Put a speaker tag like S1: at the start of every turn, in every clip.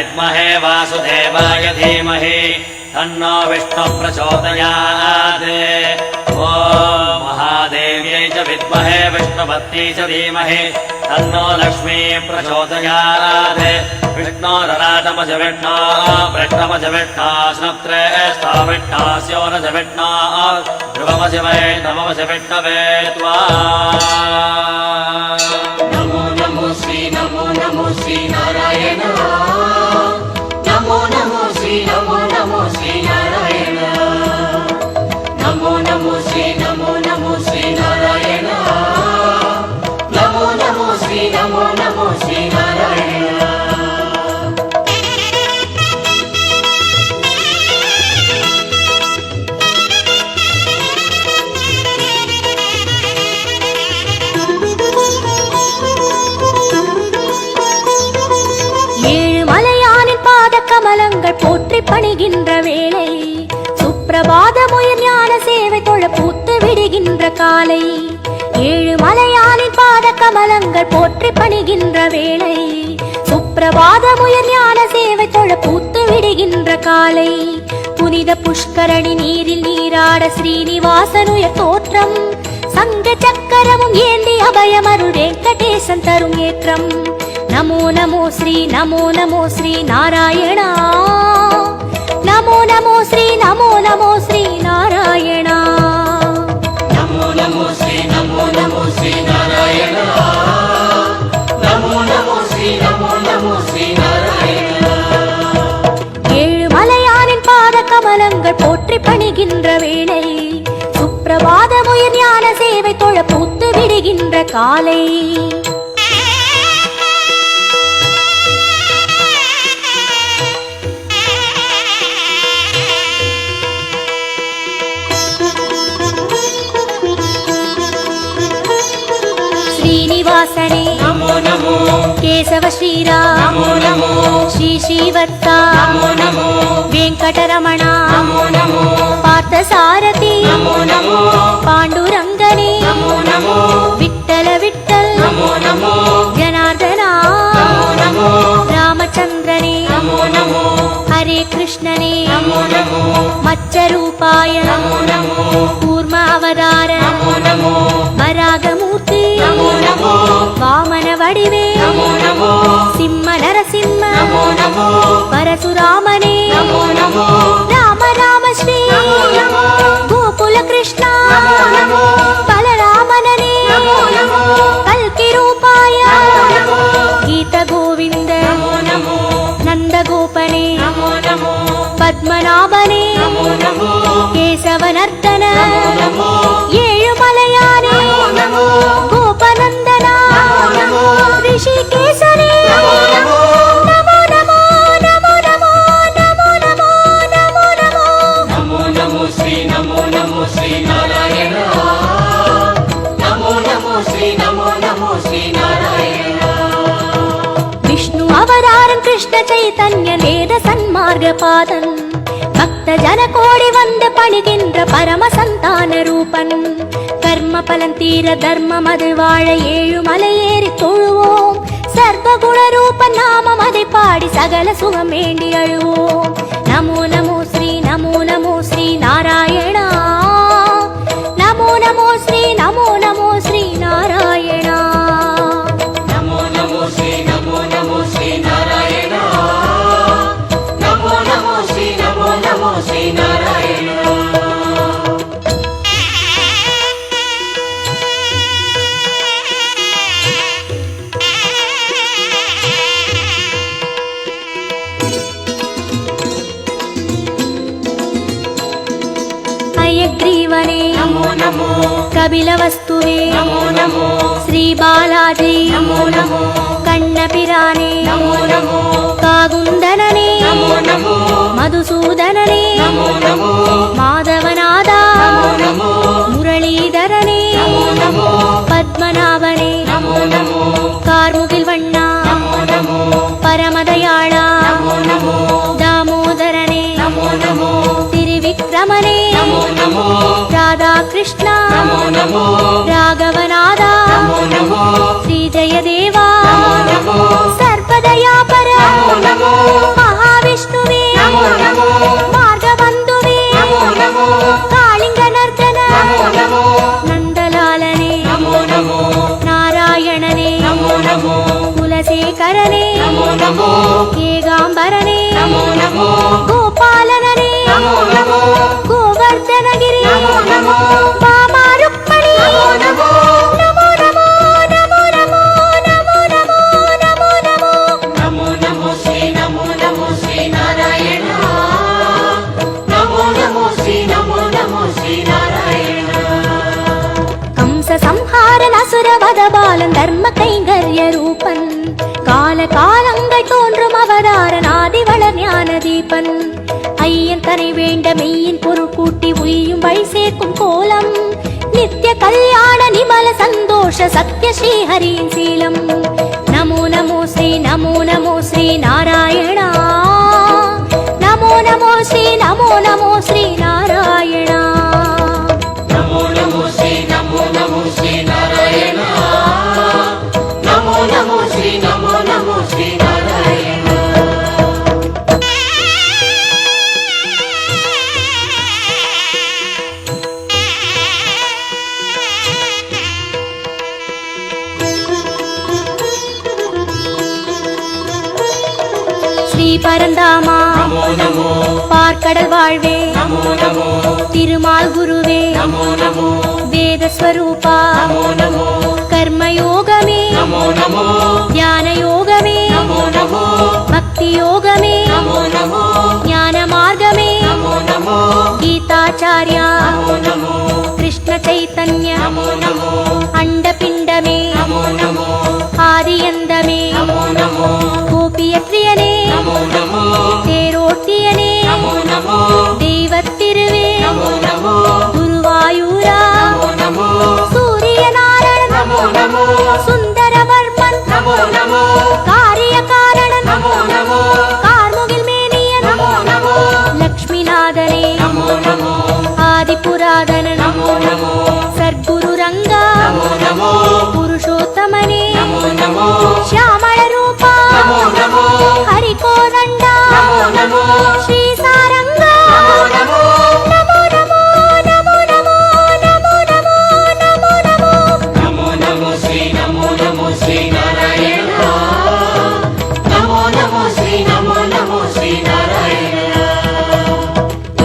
S1: विद्महे वासुदेवाय धीमहि तन्नो विष्णुः प्रचोदयात्। ॐ महादेव्यै च विद्महे विष्णुपत्न्यै च धीमहि तन्नो लक्ष्मी प्रचोदयात्। विष्णोरराटमज विष्णो वृष्णमज विष्णो स्नुत्रे स्थाविष्णास्योनज विष्णो ध्रुवमज वैष्णवमज विष्णवे त्वा।
S2: नमो नमो श्री नारायण। नमो नमो श्री नारायण। नमो नमो श्री नारायण। नमो नमो श्री नारायण।
S3: கமலங்கள் போற்றி பணிகின்ற வேளை சுப்பிரபாதமுயர் ஞான சேவை தொழ பூத்து விடுகின்ற காலை ஏழு மலையானின் பாத கமலங்கள் போற்றி பணிகின்ற வேளை சுப்பிரபாதமுயர் ஞான சேவை தொழ பூத்து விடுகின்ற காலை புனித புஷ்கரணி நீரில் நீராட ஸ்ரீனிவாசனுயர் தோற்றம் சங்க சக்கரமும் ஏந்தி அபயமருள் வெங்கடேசன் தரும் ஏற்றம் नमो नमो श्री नारायण। नमो नमो श्री नारायण।
S2: नमो नमो श्री नारायण। नमो नमो श्री नारायण।
S3: ஏழு மலையானின் பாத கமலங்கள் போற்றி பணிகின்ற வேளை சுப்பிரபாதமுயர் ஞான சேவை தொழ பூத்து விடுகின்ற காலை श्रीनिवासने
S2: नमो नमो
S3: केशव श्रीराम
S2: नमो नमो
S3: श्री श्रीवत्सा
S2: नमो नमो
S3: वेंकटरमण
S2: नमो नमो
S3: पार्थसारथि
S2: नमो नमो
S3: पांडुरंगने
S2: नमो नमो
S3: विठ्ठल विठ्ठल
S2: नमो नमो
S3: जनार्दना
S2: नमो नमो
S3: रामचंद्रने
S2: नमो नमो
S3: हरे कृष्णने
S2: नमो नमो
S3: मत्स्यरूपाय
S2: नमो नमो
S3: कूर्म अवतार
S2: नमो नमो
S3: वरागमूर्ति
S2: नमो नमो
S3: वामन वडिवे
S2: नमो नमो
S3: सिंह नरसिंह
S2: नमो नमो
S3: परशुरामने
S2: नमो नमो
S3: राम राम श्री
S2: नमो नमो
S3: गोकुल कृष्ण
S2: नमो नमो
S3: बलरामनने
S2: नमो नमो
S3: कल्कि रूपाय
S2: नमो
S3: गीत गोविंद
S2: नमो नमो
S3: नंद गोपने
S2: नमो नमो
S3: पद्मनाभने
S2: नमो नमो
S3: केशवनर्दन
S2: नमो
S3: ஏழு மலையானே
S2: नमो
S3: गोपनंदना
S2: नमो
S3: ऋषिकेशने
S2: नमो नमो
S3: नमो नमो नमो नमो नमो नमो नमो नमो
S2: नमो नमो श्री नारायण। नमो नमो श्री नारायण।
S3: विष्णु अवतारं कृष्ण चैतन्य वेद सन्मार्ग पादन भक्त जन कोडि वंद पणिगिன்ற परम संतान रूपन कर्म பலன் தீர தர்மம் அது வாழ ஏழு மலையேறி தொழுவோம் சர்வ குண ரூப நாமம் அதை பாடி சகல சுகம் வேண்டி அழுவோம் நமோ நமோ ஸ்ரீ நாராயணா நமோ நமோ ஸ்ரீ நாராயணா
S2: नमो नमो श्री नारायण। नमो नमो श्री नारायण।
S3: हयग्रीवने
S2: नमो नमो
S3: कपिलवस्तुवे
S2: नमो नमो
S3: श्री बालाजी
S2: नमो नमो
S3: कण्णपिराने
S2: नमो नमो
S3: कागुन्दनने
S2: नमो नमो
S3: मधुसूदनने
S2: नमो नमो
S3: माधवनादा
S2: नमो नमो
S3: मुरलीधरने
S2: नमो नमो
S3: पद्मनाभने
S2: नमो नमो
S3: कार्मुगिल्वण्णा
S2: नमो नमो
S3: परमदयाळा
S2: नमो नमो
S3: दामोदरने
S2: नमो नमो
S3: त्रिविक्रमने
S2: नमो नमो
S3: राधा कृष्ण
S2: नमो नमो
S3: राघवनादा
S2: नमो नमो
S3: श्री जयदेवा
S2: नमो नमो
S3: सर्वदयापर
S2: नमो नमो
S3: குணசேகரனே
S2: நமோ நமோ
S3: ஏகாம்பரனே
S2: நமோ நமோ
S3: கோபாலனே
S2: நமோ நமோ
S3: கோவர்தனகிரி
S2: நமோ நமோ
S3: பாமா ருக்மணி
S2: நமோ நமோ
S3: நமோ நமோ நமோ நமோ நமோ நமோ நமோ நமோ
S2: நமோ நமோ ஸ்ரீ நாராயண நமோ நமோ ஸ்ரீ நாராயண
S3: கம்ச சம்ஹாரன் அசுரவத பாலன் தர்ம கைங்கர்ய ரூபன் கால காலங்கள் தோன்றும் அவதாரன் ஆதிவளர் ஞான தீபன் ஐயன் தனை வேண்ட மெய்யின் பொருள் கூட்டி உய்யும் வழி சேர்க்கும் கோலம் நித்திய கல்யாண நிமல சந்தோஷ சத்ய ஸ்ரீஹரியின் சீலம் நமோ நமோ ஸ்ரீ நாராயணா நமோ நமோ ஸ்ரீ நாராயணா
S2: நமோ நமோ ஸ்ரீ நாராயண நமோ நமோ ஸ்ரீ நாராயண
S3: ஸ்ரீ பரந்தாமா
S2: நமோ நமோ
S3: பார்க்கடல் வாழ்வே
S2: நமோ நமோ
S3: திருமால் குருவே
S2: நமோ நமோ
S3: வேதஸ்வரூபா
S2: நமோ நமோ
S3: கர்மயோகமே
S2: நமோ நமோ
S3: ஞான யோகமே
S2: நமோ நமோ
S3: பக்தி யோகமே
S2: நமோ நமோ
S3: ஞான மார்க்கமே
S2: நமோ நமோ
S3: கீதாச்சார்யா
S2: நமோ நமோ
S3: கிருஷ்ண சைத்தன்ய
S2: நமோ நமோ
S3: அண்டபிண்டமே
S2: நமோ நமோ
S3: ஆதியந்தமே
S2: நமோ நமோ
S3: கோபியத்ரியனே
S2: நமோ நமோ
S3: தேரோட்டியனே
S2: நமோ நமோ
S3: தெய்வத்திருவே
S2: நமோ நமோ
S3: குருவாயூரா
S2: நமோ நமோ
S3: சூரியநாராயணன்
S2: நமோ நமோ
S3: சுந்தரவர்மன்
S2: நமோ நமோ
S3: காரிய காரணன்
S2: நமோ நமோ
S3: கார்முகில் மேனியன்
S2: நமோ நமோ
S3: லக்ஷ்மிநாதனே
S2: நமோ நமோ
S3: ஆதிபுராதனன்
S2: நமோ நமோ
S3: சர்க்குரு ரங்கா
S2: நமோ நமோ
S3: புருஷோத்தமனே
S2: நமோ நமோ
S3: ಶ್ಯಾಮಳ ರೂಪ
S2: நமோ நமோ
S3: ಹರಿಕೋದಂಡ
S2: நமோ நமோ
S3: ಶ್ರೀ ಸಾರಂಗ
S2: நமோ
S3: ನಮೋ ನಮೋ ನಮೋ ನಮೋ ನಮೋ ನಮೋ ನಮೋ ನಮೋ
S2: நமோ நமோ ஸ்ரீ நாராயண நமோ நமோ ஸ்ரீ நாராயண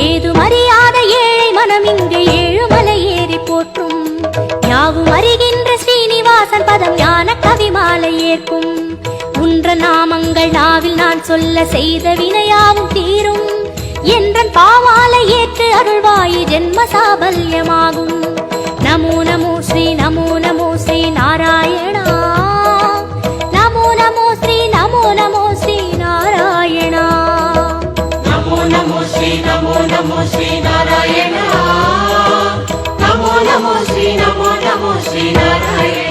S3: ஏதும் அறியாத ஏழை மனம் இங்கு ஏழுமலை ஏறி போற்றும் யாவும் அறிகின்ற ஸ்ரீனிவாசன் பதம் ஞான கவிமாலை ஏற்கும் உன்ற நாமங்கள் நாவில் நான் சொல்ல செய்த வினையாவும் தீரும் என்றன் பாவாலை ஏற்று அருள்வாயி ஜென்ம சாபல்யமாகும் நமோ நமோ ஸ்ரீ நாராயணா நமோ நமோ ஸ்ரீ நாராயணா
S2: நமோ நமோ ஸ்ரீ நாராயண நமோ நமோ ஸ்ரீ நாராயண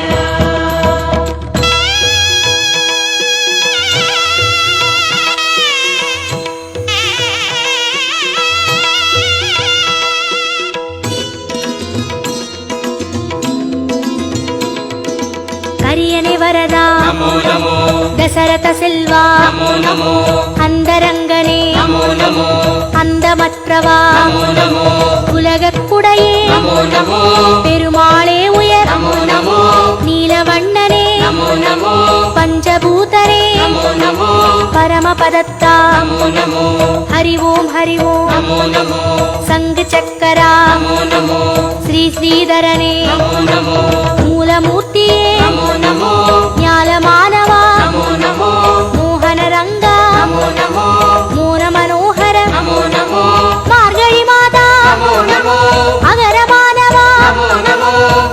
S3: கரியனை வரதா
S2: நமோ நமோ
S3: தசரத செல்வா
S2: நமோ நமோ
S3: அந்தரங்கனே
S2: நமோ நமோ
S3: அந்தமற்றவா
S2: நமோ நமோ
S3: உலகக்குடையே
S2: நமோ நமோ
S3: பெருமாளே உயர்
S2: நமோ நமோ
S3: நீலவண்ணனே
S2: நமோ நமோ
S3: பஞ்சபூதரே
S2: நமோ நமோ
S3: பரமபதத்தா
S2: நமோ நமோ
S3: ஹரி ஓம்
S2: நமோ நமோ
S3: சங்கு சக்கரா
S2: நமோ நமோ
S3: ஸ்ரீ ஸ்ரீதரனே
S2: நமோ நமோ
S3: மூலமூர்த்தியே
S2: நமோ நமோ
S3: ஞாலமானவா
S2: நமோ நமோ
S3: மோகன ரங்கா
S2: நமோ நமோ
S3: மோன மனோகர
S2: நமோ நமோ
S3: மார்கழி மாதா
S2: நமோ நமோ
S3: அகரமானவா
S2: நமோ நமோ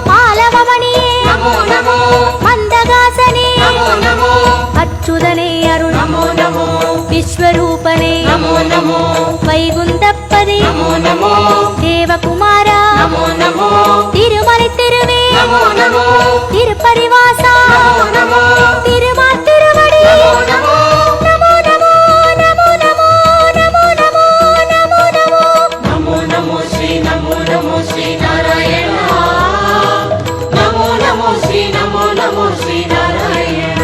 S3: பாலவமணியே
S2: நமோ நமோ
S3: மந்தகாசனே
S2: நமோ நமோ
S3: அச்சுதனே அருள்
S2: நமோ நமோ
S3: விஸ்வரூபனே
S2: நமோ நமோ
S3: வைகுந்தப்பதே
S2: நமோ நமோ
S3: தேவகுமாரா
S2: நமோ நமோ
S3: திருமலை திருவே
S2: நமோ நமோ
S3: திருப்பரிவாசா
S2: நமோ நமோ
S3: திருமால் திருவடி
S2: நமோ
S3: நமோ நமோ நமோ நமோ நமோ நமோ நமோ நமோ
S2: நமோ நமோ ஸ்ரீ நாராயண நமோ நமோ ஸ்ரீ நாராயண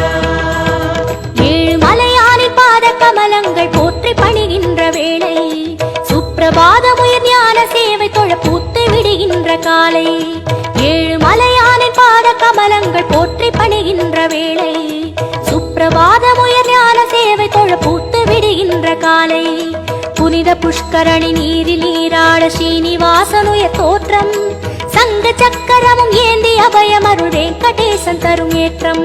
S3: ஏழு மலையானின் பாத கமலங்கள் போற்றி பணிகின்ற வேளை சுப்பிரபாதமுயர் ஞான சேவை தொழ பூத்து விடுகின்ற காலை ஏழு மலையானின் பாத கமலங்கள் போற்றி பணிகின்ற வேளை சுப்பிரபாதமுயர் ஞான சேவை தொழ பூத்து விடுகின்ற காலை புனித புஷ்கரணி நீரில் நீராட ஸ்ரீனிவாசனுயர் தோற்றம் சங்க சக்கரமும் ஏந்தி அபயமருள் வெங்கடேசன் தரும் ஏற்றம்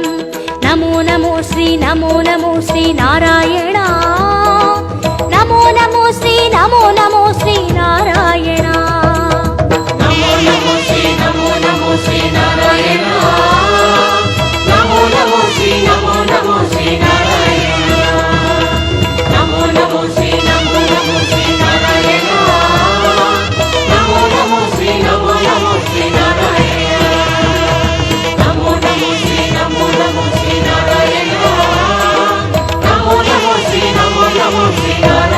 S3: நமோ நமோ ஸ்ரீ நமோ நமோ ஸ்ரீ நாராயணா நமோ நமோ ஸ்ரீ நமோ நமோ ஸ்ரீ நாராயணா
S2: நமோ நமோ ஸ்ரீ நமோ நமோ ஸ்ரீ நாராயண நமோ நமோ ஸ்ரீ நமோ நமோ ஸ்ரீ நாராயண நமோ நமோ ஸ்ரீ நமோ நமோ ஸ்ரீ நாராயண நமோ நமோ ஸ்ரீ நமோ நமோ ஸ்ரீ நாராயண நமோ நமோ ஸ்ரீ நமோ நமோ ஸ்ரீ நாராயண நமோ நமோ ஸ்ரீ நமோ நமோ ஸ்ரீ நாராயண